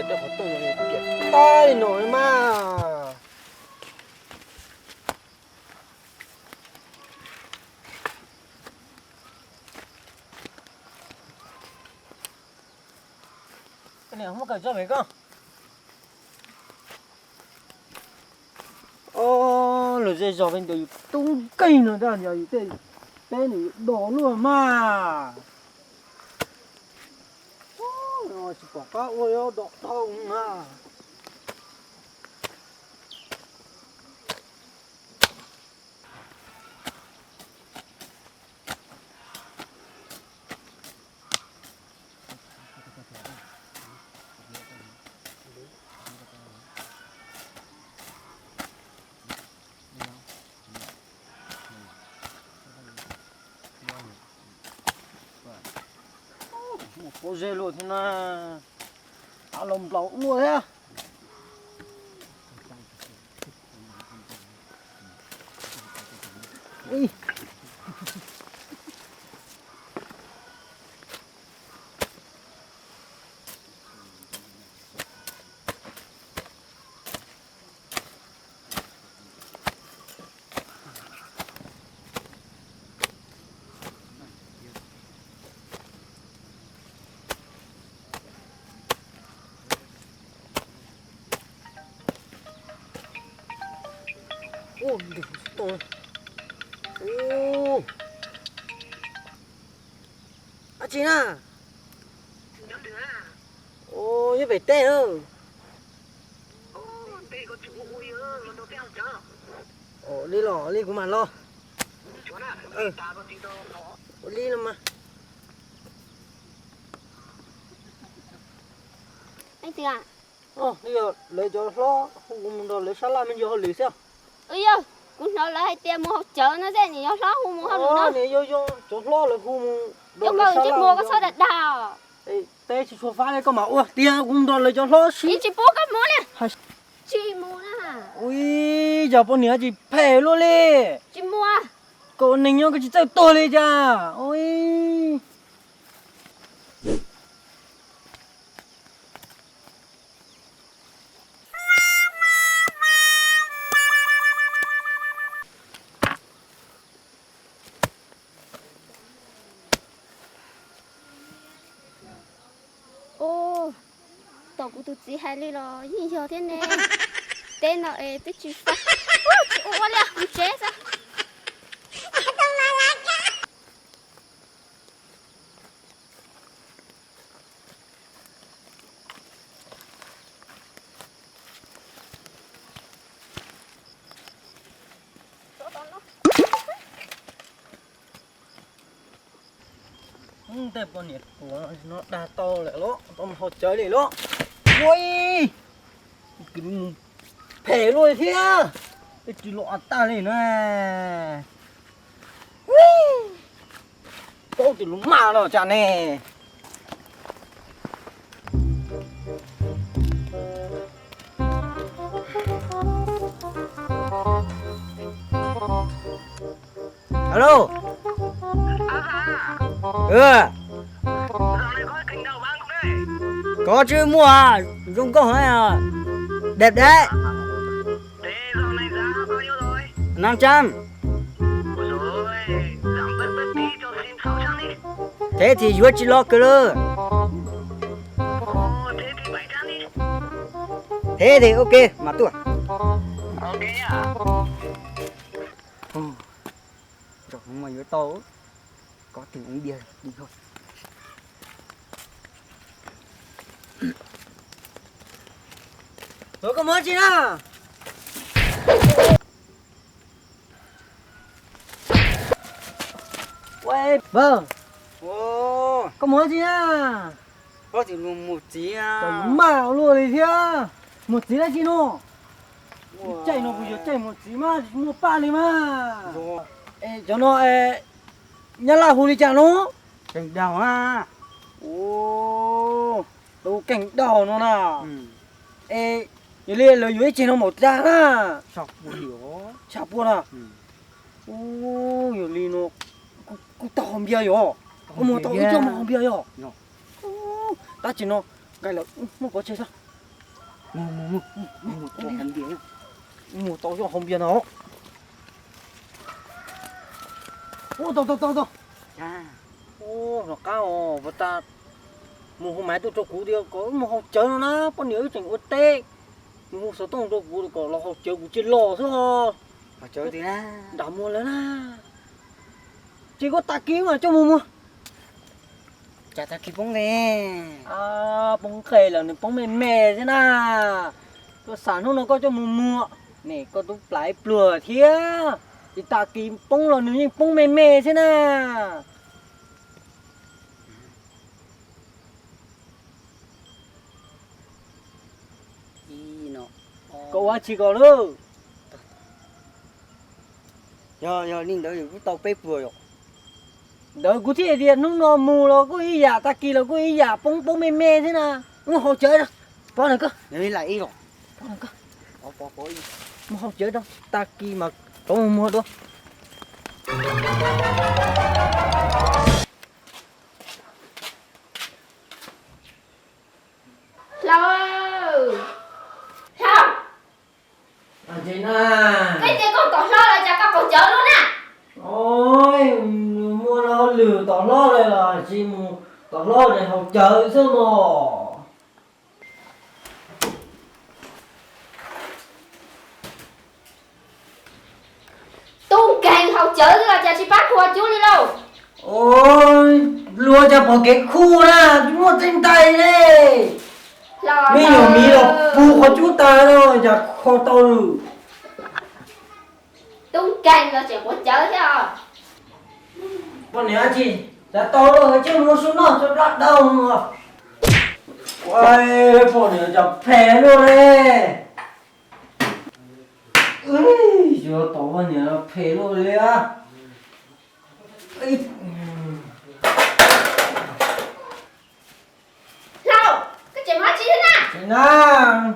这活动也别太难嘛。cái này không có cần cho mày không? Rồi dây giò bên đây tung cây nữa ra nhà gì thế? Cái này đỏ luôn mà. Rồi chỉ bỏ cá ôi đỏ thông à. Có dê luôn thế nào áo lồng lẩu mua thế à? Ui. Ô, to. Ô. À chị à. Ô, như vậy tê ơ. Ồ, đi của màn lo. Ừ. Đi lắm mà. Anh Tường à? Bây giờ lấy cho lo, không đồ lấy salad mình vô lấy xem. Ơi yo, cũng nói là hay tiền mua chợ nó thế nhỉ, nó không mua không được Này vô cho lo là không đâu. Yêu cầu chị mua cái số đặt đào. Tê chị số phá này có mà tiền cũng đồ lấy cho lo xí. Chị mua cái mua nè. Chị mua nè. Ui, giờ bọn nè chị phê luôn đi. Chị mua. Cô ninh nhau cái chị chạy tôi lên cha. Ôi. Ô, tao cũng tụt gì hay đi rồi, nhìn cho thế này. Tên nó tôi chỉ phát. Ô, là không chết sao? Tê bọn nè của nó đa to lại lỗ. Tao mà họ chơi đi lỗ. Ui. Cái phê luôn thế à. Cái chị lọ ta này nè. Ui. Cô thì lúc mà nó chả nè. Alo. Có chứ mua à, dùng có hỏi à. Đẹp đấy. Thế dạo này giá bao nhiêu rồi? 500. Ôi dồi ôi, giảm bớt bớt tí cho xin 600 đi. Thế thì vừa chỉ lo cơ lơ. Ồ, thế thì 700 đi. Thế thì ok, mà tuổi. Ok nhá. Rồi mà với tao có tiền uống bia đi thôi. Rồi có món gì nào? Uầy, vâng. Ồ, Có món gì à? có thì luôn một tí à. Trời mạo luôn đi thia. Một tí là gì nó? Chạy nó bây giờ chạy một tí mà, mua ba đi mà. Rồi. Ê, cho nó nhá là hồ đi chả nó. Cảnh đào à. Ồ, đâu cảnh đỏ nó nào. Ừ. Ê, như liên lời dưới trên nó một ra đó. Chọc bùi hiểu. Chạp buồn à? Ừ. Ồ, như liên nó cũng tao không bia rồi. Có một tao ít cho mà không bia rồi. Ta chỉ nó cái là không có chơi sao? Mua to không biển. Mua to cho không biển nó. Ô to. Ô nó cao và ta mua hôm mai tôi cho cú đi có một học chơi nó na, có nhớ chừng út tê. Mua số tông cho cú có lo học chơi cú chơi lò thôi hả? Học chơi thì na. Đã mua lớn na. Chỉ có ta kiếm mà cho mua. Chả ta kịp bóng nè. À, bóng khề là bóng mềm mè thế na. Có sản hôm nó có cho mua. Nè có túc lái plừa thía. Thì ta kiếm bóng là nếu như bóng mềm mè thế na. Ý nó. Cậu á chỉ có nữa. Giờ nên đỡ cái tàu bếp vừa rồi. Đợi cụ thể thì lúc nó mù nó có ý giả ta kỳ là có ý giả bóng mềm mè thế na. Nó học chơi đâu. Bỏ này cơ. Đấy là ý rồi. Bỏ này cơ. Bỏ ý. Mà học chơi đâu. Ta kỳ mà có mua đâu. Lâu sao À chị na. cái gì con còn lo là chả con còn chở luôn à. Ôi, mua nó lừa tỏ lo đây là chị mua tỏ lo để học chơi sao mà. Tu càng học chở là chả chỉ bắt qua chú đi đâu. Ôi, lùa cho bỏ cái khu ra, chúng mua trên tay đây. Lo Mi hiểu mi là phu khó chút ta rồi, chả khó tao được. Tu càng là chỉ có chở cho. Con này chị, chả tao rồi chứ mua xuống nó cho đắt đâu mà. Ôi, con này chả phê luôn đấy. Ui, chưa tao con này là phê luôn đấy á. Ê. Lâu cái chuyện nói chi thế nào. Chị na,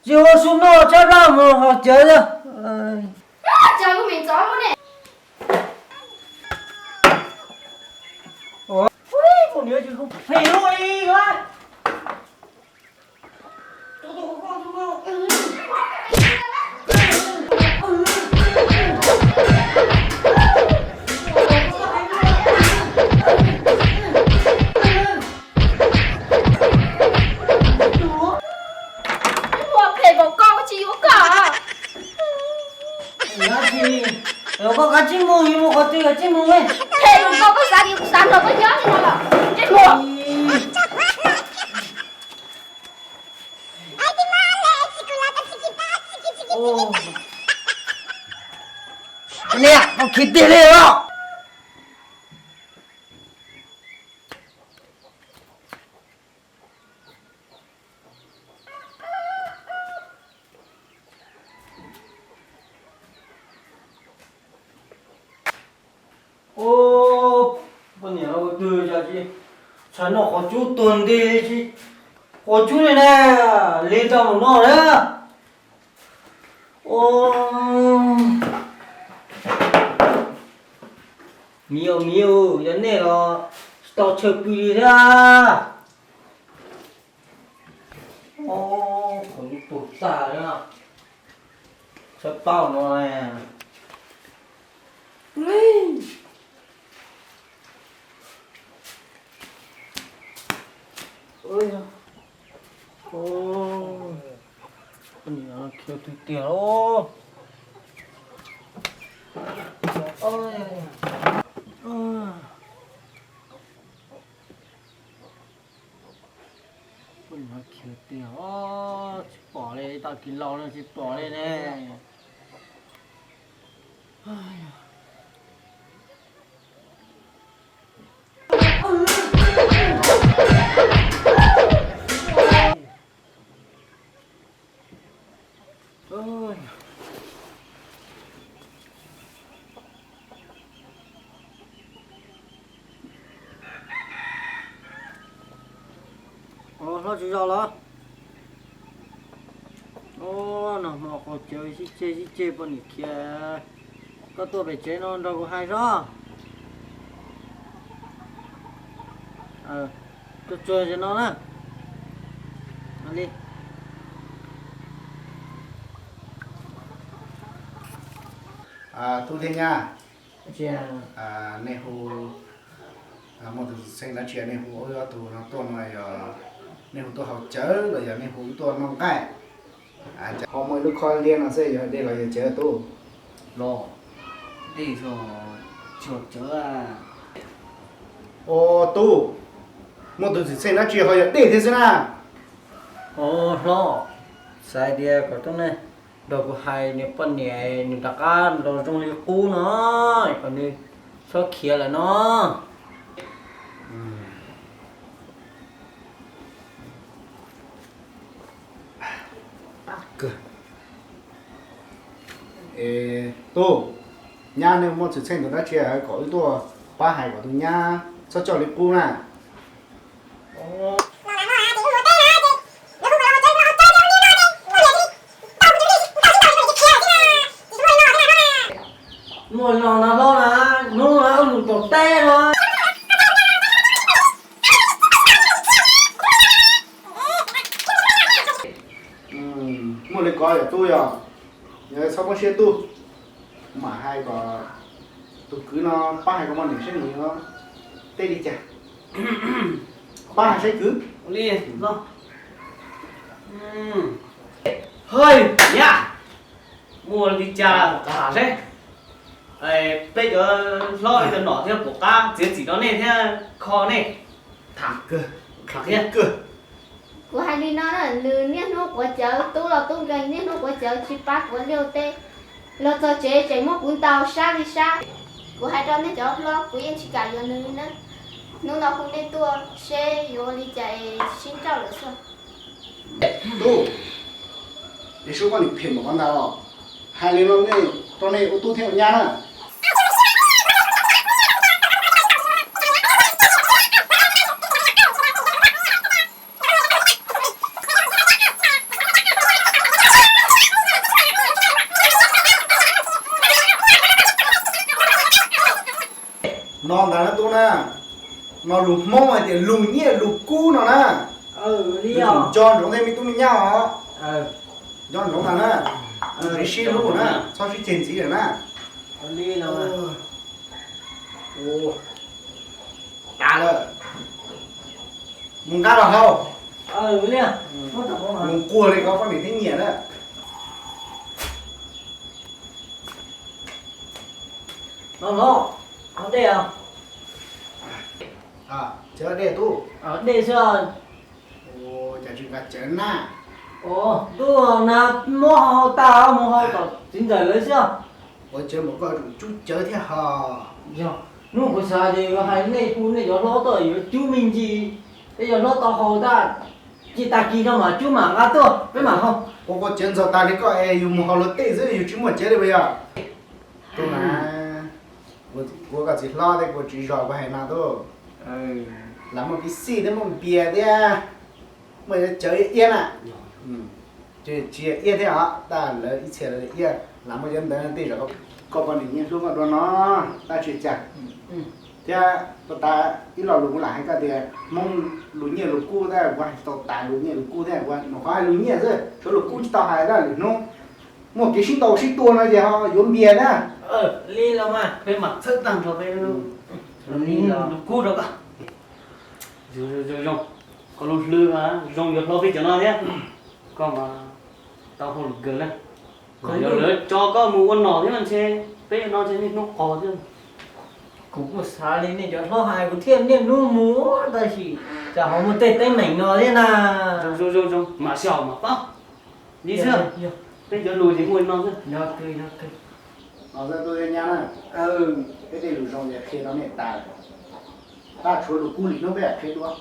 chưa xuống nó cho ra mà họ chơi rồi. Trời của mình gió luôn nè. Ủa? Ui, con nhớ chứ không phê luôn đi rồi. Rồi có cá chim mùi mà có tươi cá chim mùi. Thế mà con có ra đi sáng rồi có nhớ thì nào là chết mùa. Ô. Nè, nó khít tiền lên đó. Ô, con nhớ đưa ra chị. Sao nó có chút tuần đi chị. Có chút này nè, lên tao một nó đấy. Ô. Miêu, vấn đề là tao chơi quỷ ra. Ô, có những tụt xả nữa. Sắp bao nó này. Ôi giời. Ô. Con gì nó kêu tụi tiền ô. Ôi. Con nó kêu tiền ô. Bỏ lên, tao kín lâu nó chỉ bỏ lên nè. Ôi. Ồ, nó chỉ rồi đó. Ồ, nó mà có chơi chơi bọn này kia. Có tôi phải chơi nó đâu có hay đó. Tôi chơi cho nó nè. Nó đi. tu thế nha Chà. này hồ một sinh ra chuyện này hồ ở tu nó tuần này này hồ tu học chớ rồi giờ này hồ tu nông cái họ mới lúc coi liên là sẽ giờ đây là giờ chớ tu lo đi rồi chuột chớ ô tu một tu sinh ra chuyện họ giờ để thế nào Ồ, lo. Sai dia có trong này. Đồ của hai nếu phân nhẹ nếu đặc ăn đồ trong này cũ nó còn đi số kia là nó. cơ tu nhà nếu một sự sinh ra chuyện có ý tu ba hai của tu nhà sao cho lịch cũ nè Mua nó lo là nó lụt tột té rồi. một lịch coi ở tôi nhớ sao có xe tu mà hai có tôi cứ nó ba hai có món để xe gì nó tê đi chả ba hai xe cứ đi lo hơi nhá mua đi trà cả đấy bây giờ lo thì nọ theo của ca chỉ đó này theo kho này thẳng cơ thẳng nhé cơ của hai đi nó là lừa nét nó của chợ tú là tú gần nét nó của chợ chi bát của liêu tê lo cho chế chạy một cuốn tàu xa đi xa của hai trăm nét chó lo của yên chỉ cả giờ nữa nó là không nên tua xe vô đi chạy xin trao được sao tu để số con được phiền một con nào hai lên nó này trong này ô tô theo nhà nè non đó là tu nè nó lục mông mà thì lục nhẹ lục cu nó nè Đi lục à. cho chúng em tu mình nhau Ờ. cho nó thằng nè cái xí lục nè sao xí chèn gì rồi nè Đi nào mà. ô cá rồi mùng cá rồi không Đi à. Nó tập không hả? mùng cua này có con để thấy nhẹ đó Nó. Ở đây à? chờ để tu Ở đây sao? ô chả chịu gạt chén nè Ồ, tu là mua hao tao mua hao tao chính giờ lấy sao? ôi chờ một con chút chờ thế hả Dạ. Nó có sao thì hai này phụ này cho lo tới chú mình gì? Bây giờ lo tao hao ta chỉ ta kia đâu mà chú mà ngã to, phải mà không? ô có chén rồi ta đi có ai dùng một hộp lót tê dưới dùng một chén đi bây giờ tu là cô cái gì lo đấy cô chỉ rõ cái hay nào đâu làm một cái xí đấy một bia đấy à mới chơi yên à chỉ yên thế hả ta lấy ít tiền là yên làm một dân đấy tí rồi có còn những lúc mà nó ta chỉ chặt thế ta ít lò lụng lại cái thì mong lụng nhiều lụng cũ thế quan tàu tài lụng nhiều lụng cũ thế quan nó có hai lụng nhiều rồi số lụng cũ tàu hai đó nó một cái sinh tàu sinh tua nó gì họ dùng bia đó Ly đâu mà. bên mặt thức tăng cho bên lục cút đâu cả rồi có lục lư mà dùng được lo phía cho nó nhé còn mà tao không được gần lên còn nhiều nữa cho có mù con nỏ thế mà xe bây giờ nó trên nó khó chứ Cũng có sao lên này cho lo hai của thiên niệm nu múa ta chỉ chả có một tê tay mảnh nó thế nào. rồi mà xẻo mà bóc đi chưa bây giờ lùi thì nguồn nó chứ Nó cười. nó ra tôi nhà này cái gì lụng rong vậy khi nó này ta chúa lụng cũ lì nó bé khi đó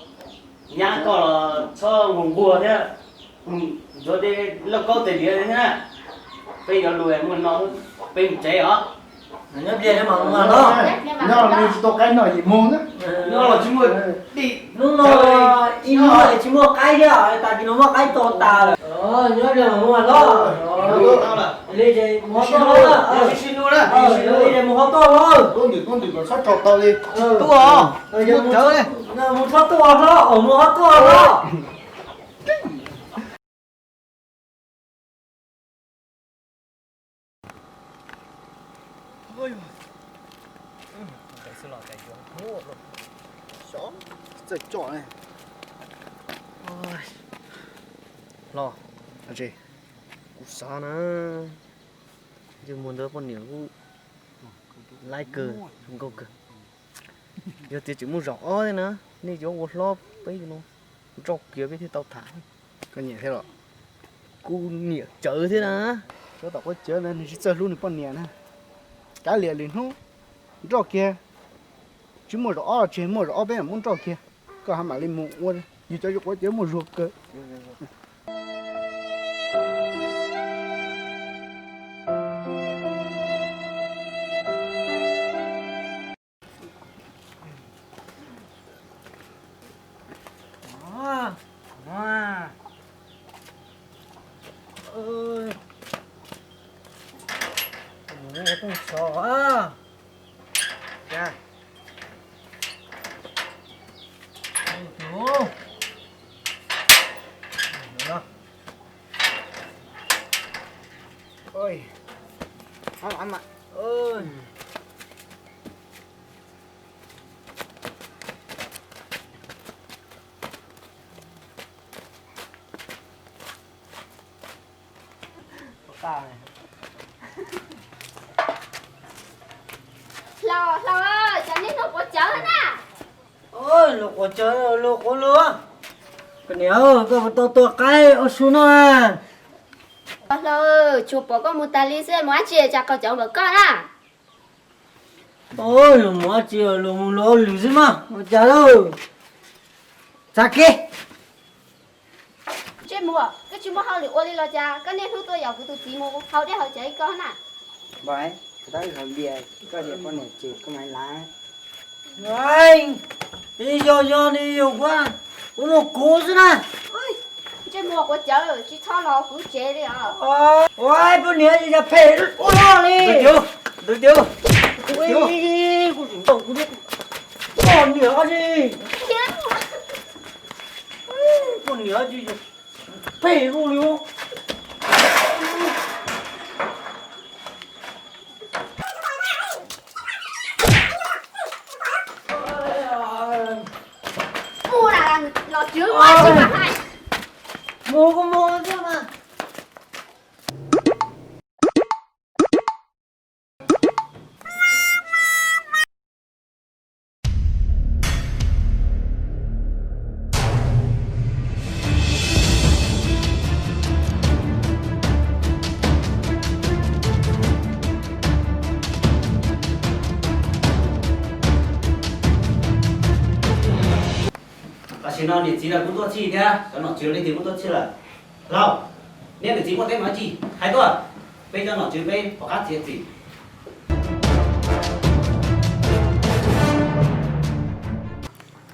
nhá có là cho nguồn bùa thế rồi đi là có tiền địa thế nè bây giờ lùi nguồn nó bên chế hả Nó nhấp về mà nó. nó là mình to cái nồi gì mông á nó là chúng mình đi Lúc nó in nó chỉ mua cái đấy ta chỉ nó mua cái to ta rồi. Nhấp về mà mua nó. tao là Lên đây mua to đó. xin luôn đó Lên đây mua to luôn. con đừng còn sót trò to đi Tu à? Mua chớ đi. Mua to đó, mua to đó. ôi cái sự lo cái vô mua rồi chó chạy chó này ôi lo à chị cú sao nè giờ muốn đỡ con nhiều cú lại cờ không câu cờ giờ thì chỉ muốn rõ thôi nữa nên chỗ một lo bây giờ nó trọc kia với thì tao thả có nhẹ thế rồi cú nhẹ chở thế nè cho tao có chơi nên chỉ chơi luôn được bao nhiêu nè cá liền liền không rõ kia chỉ một rõ chỉ một rõ bên muốn rõ kia có hàm mà lên một quân như cho có chơi một ruột cơ ơi nghe con sò á nha chú đó ôi ăn mà ơi ta này lo ơi cho nên nó có chở nè ôi lục của trời lục của lúa cái nhớ cái một to cái ở xuống nó à lo ơi chụp bỏ con một tali xe mua chia cho con cháu một con à ôi mua chia lùm lúa lùm gì mà chả đâu chả kia chơi mua cái chú mua hao liệu đi lo cha cái nên tôi giàu của tôi chỉ mua hao để hao chơi con à vậy tới rồi bia có gì con này chị có máy lá anh đi vô đi vô quá có một cố chứ nè chơi mua của cháu chỉ thao lo cũng chơi đi à ôi bữa nay gì ra phê ôi lo đi được chưa ôi cô chủ tổng cô biết còn nữa gì còn nữa gì phê luôn luôn mua là lo chứa quá chứ mà hay mua có mua chứ mà chỉ nó để chỉ là cũng tốt chi thế cho nó chiếu lên thì cũng tốt chi là lâu nên để chỉ một cái nói chi hai tuần bây giờ nó chiếu bên có khác gì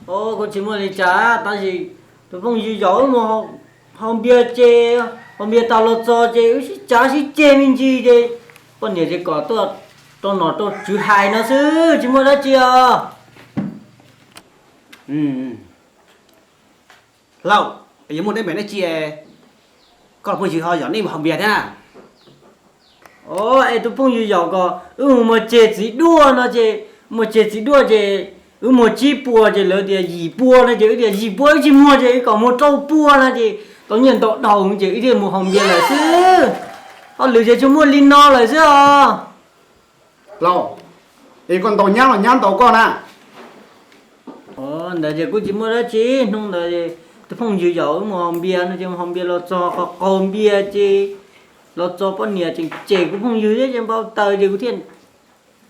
ô con chỉ muốn đi trả tại vì tôi không gì giỏi mà không biết chơi không biết tao lo cho chơi trả chỉ chơi mình gì đi con nhiều chỉ có tôi nói tôi chữ hai nó chứ chỉ muốn đó chưa lâu bây giờ một cái bé này chi còn bây giờ họ giỏi nên mà không biết thế nào ô ai tôi không gì giỏi có mà chơi chỉ đua nó chơi mà chơi chỉ đua chơi một chi bùa chơi lỡ thì gì bùa nó chơi thì gì bùa chỉ mua chơi có một trâu bùa nó chơi có nhận độ đầu chơi thì một không biết là chứ họ lựa chơi chúng mua linh no là chứ lâu thì con tàu nhang tàu con à là giờ cô chỉ mua đó chứ không là tôi không chịu giỏi mà không biết nó chứ không biết lo cho con biết chứ lo cho con nhiều thì trẻ cũng không chịu chứ chứ bao tờ thì cũng thiên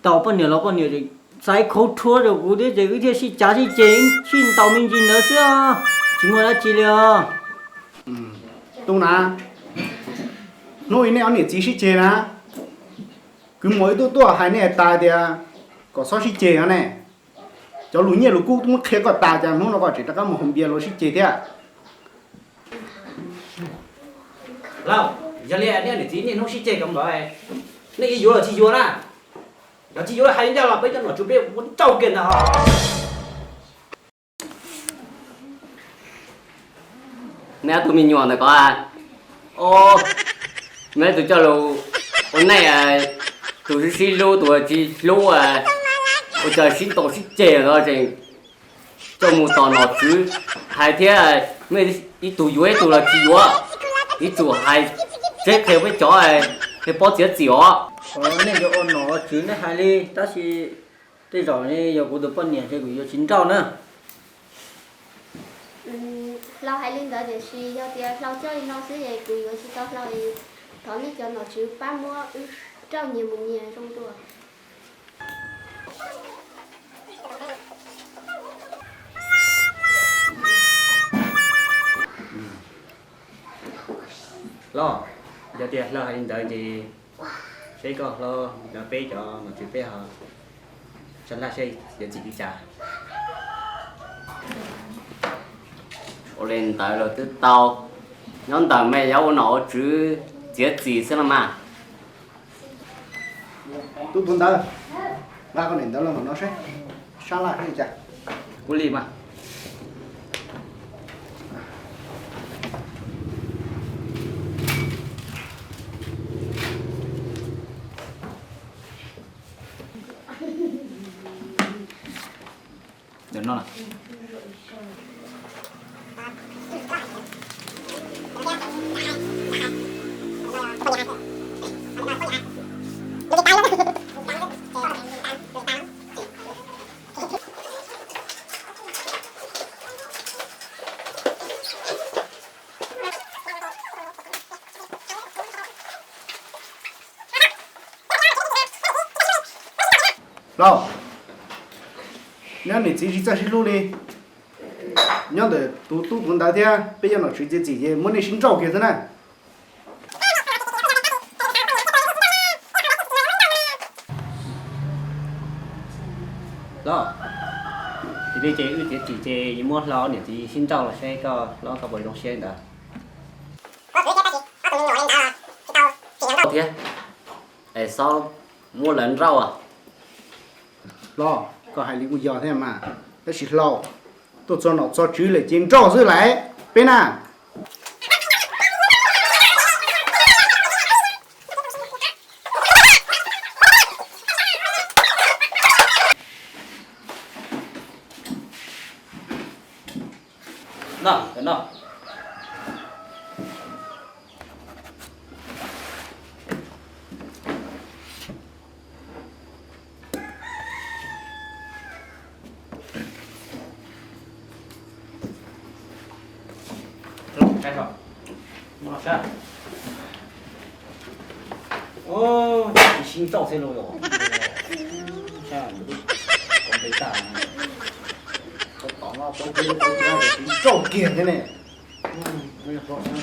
tàu con nhiều nó con nhiều thì sai khâu thua rồi cũng thế thì cái gì trả gì chén xin tàu mình gì nữa chứ chỉ mua đó chỉ liệu tung na nuôi này anh chỉ sĩ chế na cứ mỗi tôi hai này ta thì có số sĩ chế này cho lũ nhiều lũ cũ cũng khé có ta cho nó có chỉ ta có một hồng bia lũ sĩ chế thế à lâu giờ này để chỉ nên nó sĩ chơi cầm đó này cái vô là chỉ vô ra nó chỉ vô là hai đứa là bây giờ nó chuẩn bị muốn trâu kiện nào mẹ tụi mình nhỏ này có à ô mẹ tụi cho lù hôm nay tụi nó xin lô tụi chỉ lô à bây giờ xin tổ xin chè rồi thì cho một tòa nó chứ hai thế à mấy ít tụi dưới tụi là chỉ quá ít tụi hai chết theo với chó này thì bỏ chết gì đó nên cho con nó chứ này hai ly ta chỉ đây rồi này giờ cũng được phân nhẹ thì cũng chín trâu nữa lâu hai linh đó để suy cho tiền lâu chơi nó sẽ về cùi rồi chỉ tao lâu thì thọ đi cho nó chịu ba mua trâu nhiều một nhiều trong tuổi lo giờ tiền lo hiện tại thì sẽ có lo nó bé cho nó chịu bé họ cho là sẽ giờ chỉ đi trả lên tới rồi tới tàu nhóm tàu mẹ giáo nó chứ chết gì sẽ làm mà tôi tuần tới ba con nền đó là nó sẽ sao lại cái gì chả cú li mà giờ nó là rồi nếu你自己再去录哩，你要得都问大家，别让老师姐姐姐，没你先找给他呢。lo thì đây chế chỉ chế mua lo để thì xin trâu là sẽ có lo có bồi đồng xe đó thế tại sao mua lần rau à lo có hai lý do thế mà, đó là lo, tôi cho nó cho chữ là trên trâu dưới lại, bên nào. nó cái rồi nó sao ô xin trâu thế rồi sao còn thấy ta Có tỏ nó trong cái nó để chính trâu kiền thế này. Bây giờ rõ ràng.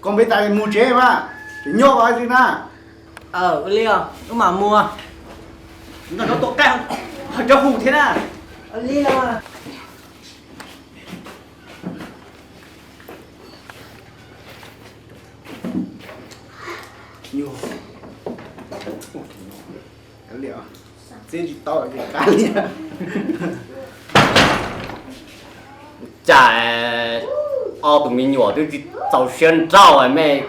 Còn bây giờ mua chế mà thì nhô vào gì na lia nó mà mua nó tổ cao cho hù thế nào lia nhô cái liệu chế chỉ to cái cá liền chả tụi mình nhỏ tôi chỉ tàu xuyên trâu à mẹ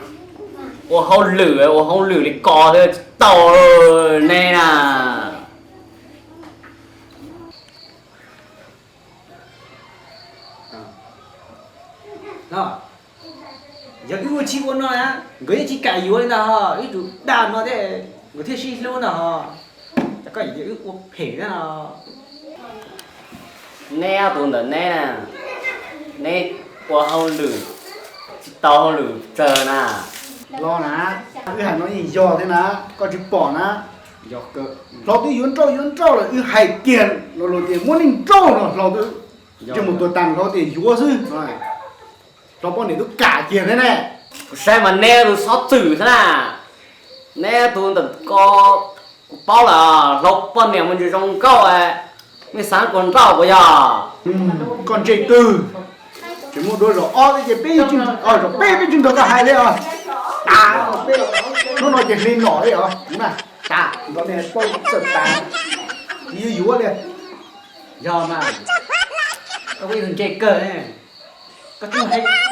ô không lử thì cò thôi tàu này nè nó giờ cái người chị của nó á người chị cài yếu lên nào ít đủ đàn nó thế người thế xin luôn nào chắc cái gì cái phê đó nào nè tụi nó nè nè ô không lử tàu không lử chờ nè lo ná cái hàng nó nhìn giò thế ná có chữ bỏ ná giờ cơ lo tôi yến trâu là ư hải kiền lo tiền muốn nhìn trâu rồi lo tôi chứ một tuổi tàn lo tiền yúa chứ rồi lo bọn này tôi cả kiền thế này sao mà nè tụi xót chữ thế nè nè tụi nó có 包了老半年我就用高哎，没三棍刀不呀？ còn chạy từ chỉ một đôi rồi o cái bê chừng rồi bê chừng đó cả hai đấy à bê nó nói chuyện lên nổi đấy à đúng là ta nó này tôi giật ta như dúa liền do mà có cái thằng chơi cờ này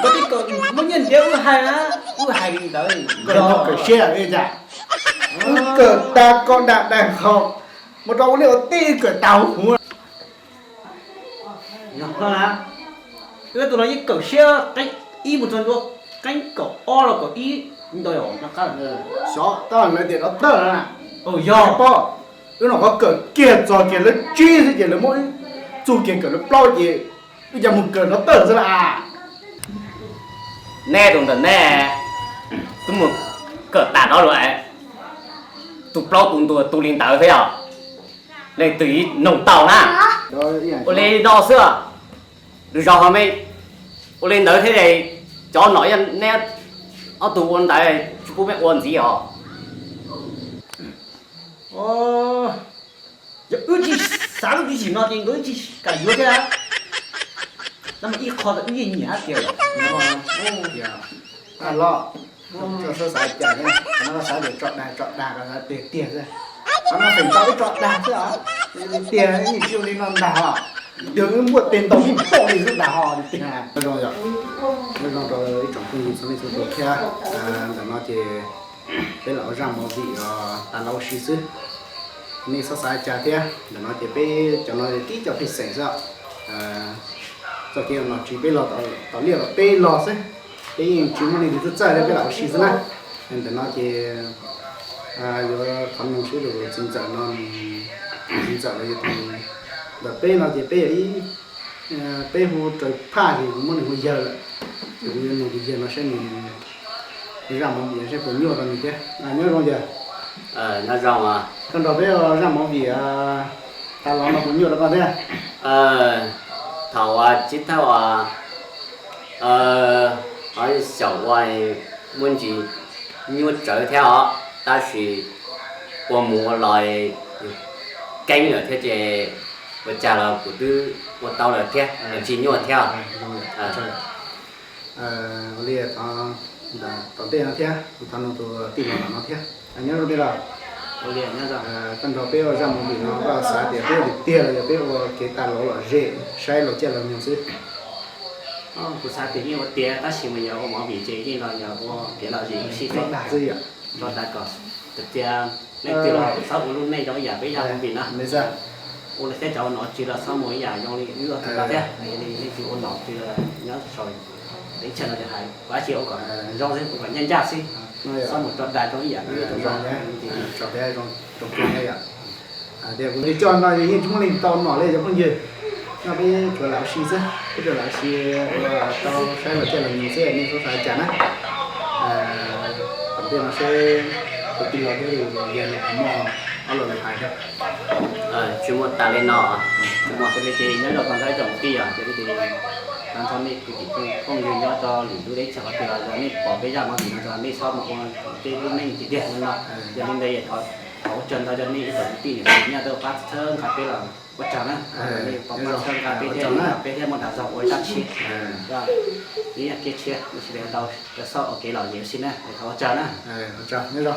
có cái cờ muốn nhìn đéo hay á hay đấy cờ nó cờ xe đây chả cờ ta con đạn đàn không một đầu liệu ti cờ tàu không nó là cái tụi nó như cờ xe cái y một tuần luôn cái cờ o là cờ y đòi ổn nó cả là gió tao nói để nó tơ nè do po nó có cờ kia rồi kia nó chi thì kia nó mỗi chu kia cờ nó bao gì bây giờ một cờ nó tơ ra là nè đồng tình nè tôi một cỡ tạ đó rồi tụi bao tụi liền tạo thế à lên từ nồng tàu na ô lên đo xưa được rồi hôm nay ô lên tới thế này cho nói nè ở tụi quân tại chú biết quân gì hả giờ chỉ sáng lúc chỉ nói tiếng đối chỉ cả yếu thế á nó mà ít khó được gì nhỉ kiểu lo cho sơ sài chả nhá nó sẽ để chọn đà là để tiền ra nó phải cho cái chọn đà chứ hả tiền ấy nhìn chiêu lên làm đà hả đừng mua tiền tổng thì bộ thì rất đà hò thì tiền à rồi rồi rồi chọn cái số này số tốt kia để nó thì cái lão răng một vị ta lâu xí xứ nên sơ sài chả thế để nó thì bé cho nó tí cho phải sẻ ra cho kia nó chỉ bé lọt tao liệt là bé lọt đấy cái chúng mình thì rất dài đấy cái lão xí xứ này nên để nó thì giờ thằng mình sẽ được chính xác nó chính xác là thì đợt bé nó thì bé ấy bé hồ trời pha thì cũng muốn được giờ lại thì nó thì giờ nó sẽ mình làm món gì sẽ có nhiều rồi mình kia nhớ không giờ nó rong à còn đó bé làm món gì ta làm nó cũng nhiều rồi con thế thầu chỉ thầu ở小外问题因这条但是我摸来跟了这些我家了不都我到了天只有跳liệt tao tên nó thế tao nó tụi tìm nó thế nhớ rồi bây giờ liền nhá rồi cần đó bây giờ ra một mình nó vào xã thì bây giờ tiền là bây giờ cái ta lỗ là dễ sai lỗ chết là nhiều sự của sao tự nhiên một tia ta chỉ mình nhớ có món vị trí gì là nhớ có cái là gì xí nó đạt gì ạ nó đã có thực ra nên từ là sau lúc này cho giờ bây giờ không bị nữa bây giờ ô là sẽ cho nó chỉ là sau mỗi giờ trong đi nữa thực ra thế này đi thì ôn nó thì là nhớ rồi đến chân làจะหายquá chiều còn rong sẽ cũng nhanh chạp xí sau một trận đài trong giờ như tôi rồi nhé cho bé trong kia hay ạ để cũng đi cho nó thì chúng mình tao nọ lên cho con gì nó bị cửa lão xì chứ cái cửa lão xì tao sai là chơi là nhiều xe nên tôi phải trả á đầu tiên nó sẽ đầu tiên là cái tiền này mò nó là hại thôi chúng một ta lên nọ chúng mà sẽ lên thì nhớ là còn thấy trồng kia thì làm cho nên cái không dùng cho lũ lúa đấy chẳng có tiền là nên bỏ cái ra mà thì nó nên sau mà con cái lúc này thì tiền nó cho nên đây họ chân ta cho nên cái tiền nhà tôi phát thơm cà phê là quá trời á nên bỏ phát thơm cà phê thêm một hạt dầu với đắt chi rồi ý là kia chia nó sẽ đến đâu cái sau ở cái lò nhiều xin á để tháo chân á trời nhớ rồi